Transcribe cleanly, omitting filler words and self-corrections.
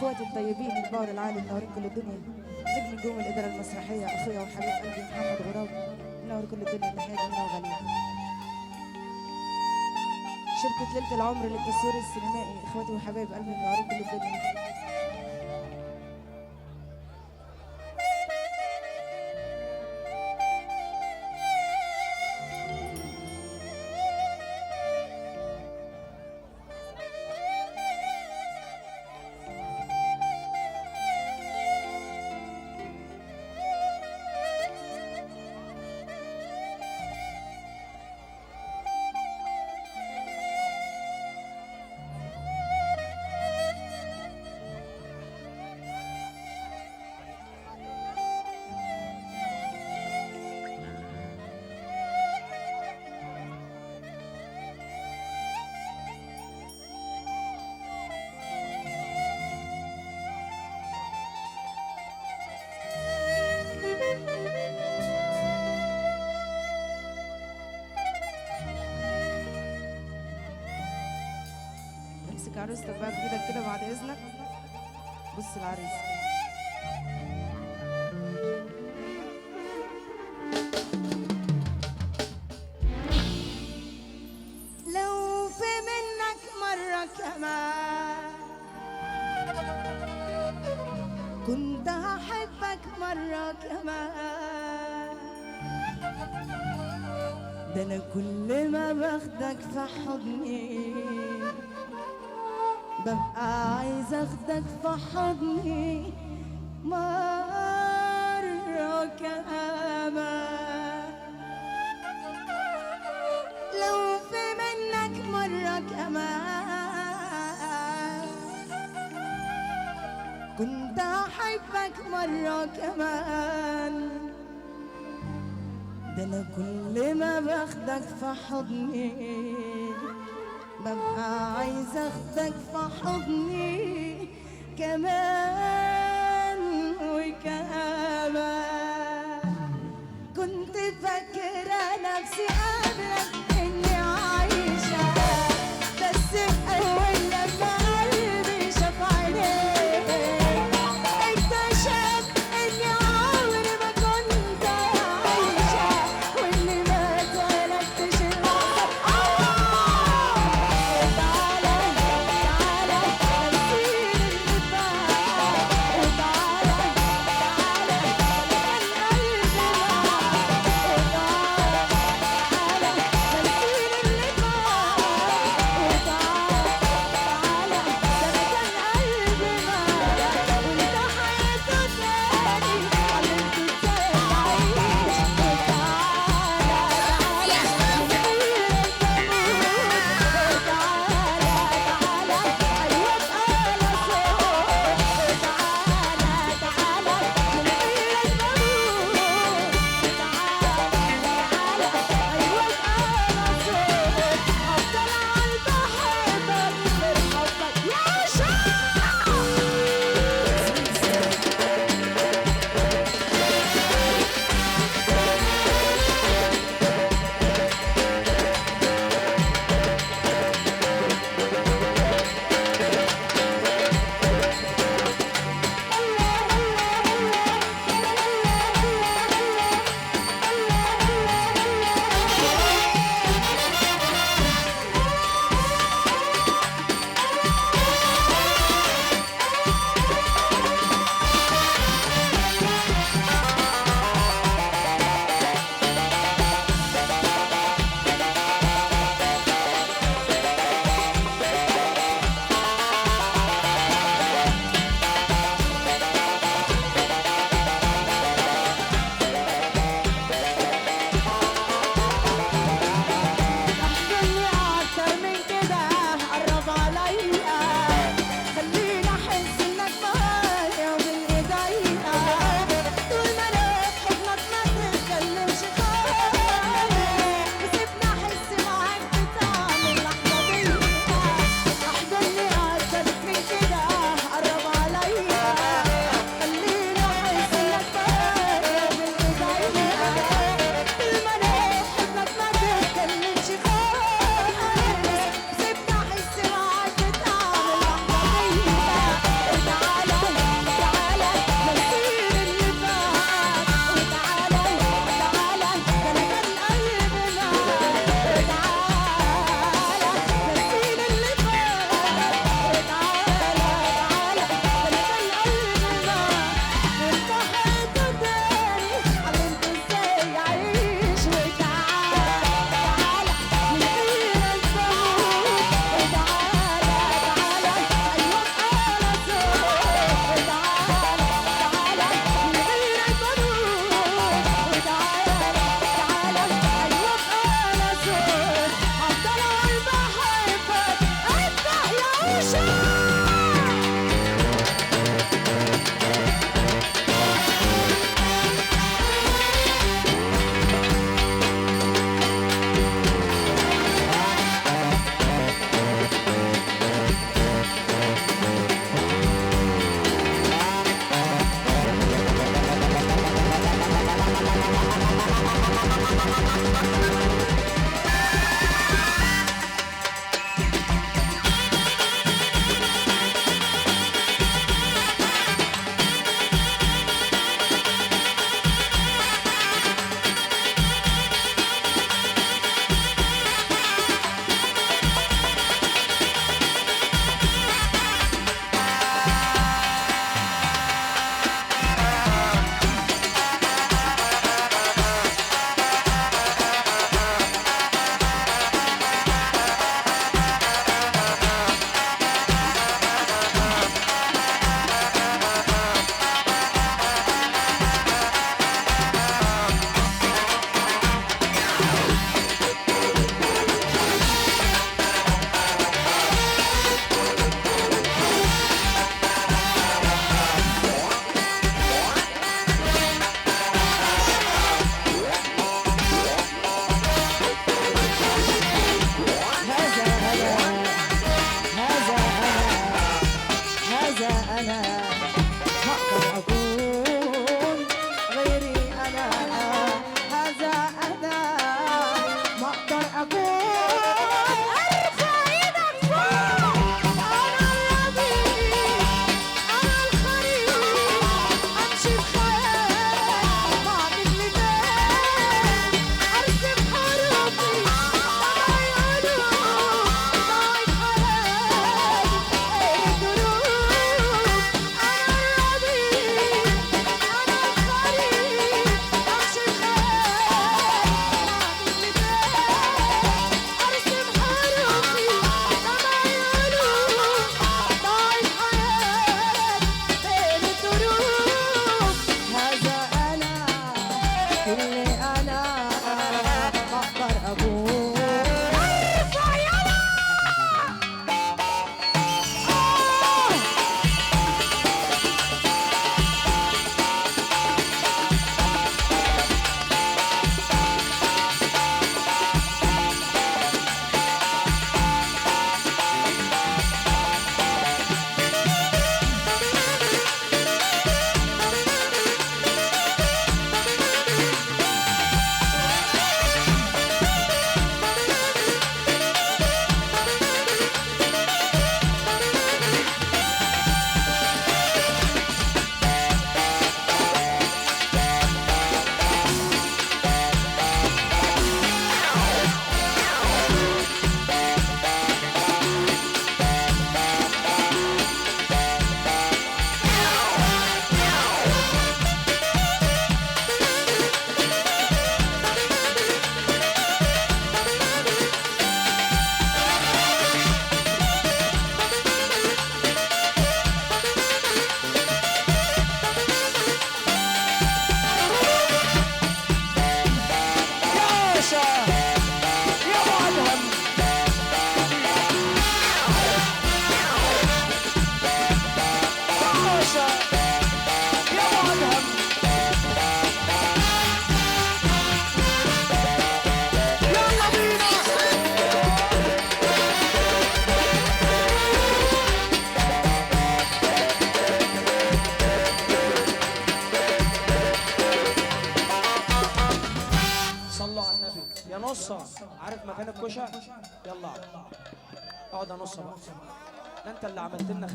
اخواتي الطيبين البعد العالي منورين كل الدنيا، نجم نجوم الاداره المسرحيه اخويا وحبيب قلبي محمد غراب منور كل الدنيا، تحيه جميله وغاليه. شركه ليله العمر للتصوير السينمائي اخواتي وحبايب قلبي منورين كل الدنيا. امسك عروستك بقى بايدك كده بعد اذنك، بص العريس. لو في منك مرة كمان كنت هحبك مرة كمان، ده انا كل ما باخدك في حضني ببقى عايز اخدك في حضني مرة كمان. لو في منك مرة كمان كنت احبك مرة كمان، ده انا كل ما باخدك في حضني ببقى عايز اخدك في حضني كمان وكمان. كنت فاكرة نفسي قبلك اني عايشة، بس اول لما قلبي شاف عينيك اكتشفت اني عمري ما كنت عايشة، واللي ما اتولدتش أنا ما أقدر أكون غيري أنا، هذا أنا ما أقدر أكون. ارفع ايدك فوق، أنا الربيع أنا الخريف، أمشي بخيال ما مثلي بين، أرسم حروفي تبع القلوب، ضايع حياتي بين الدروب. أنا الربيع أنا الخريف، أمشي بخيال ما مثلي بين، أرسم حروفي تبع القلوب، ضايع حياتي بين الدروب. هذا أنا اللي أنا ما أقدر أقول. ارفع يلا. صلوا على النبي يا نصة. عارف مكان الكشة؟ يلا اقعد يا نصة بقى، ده انت اللي عملت لنا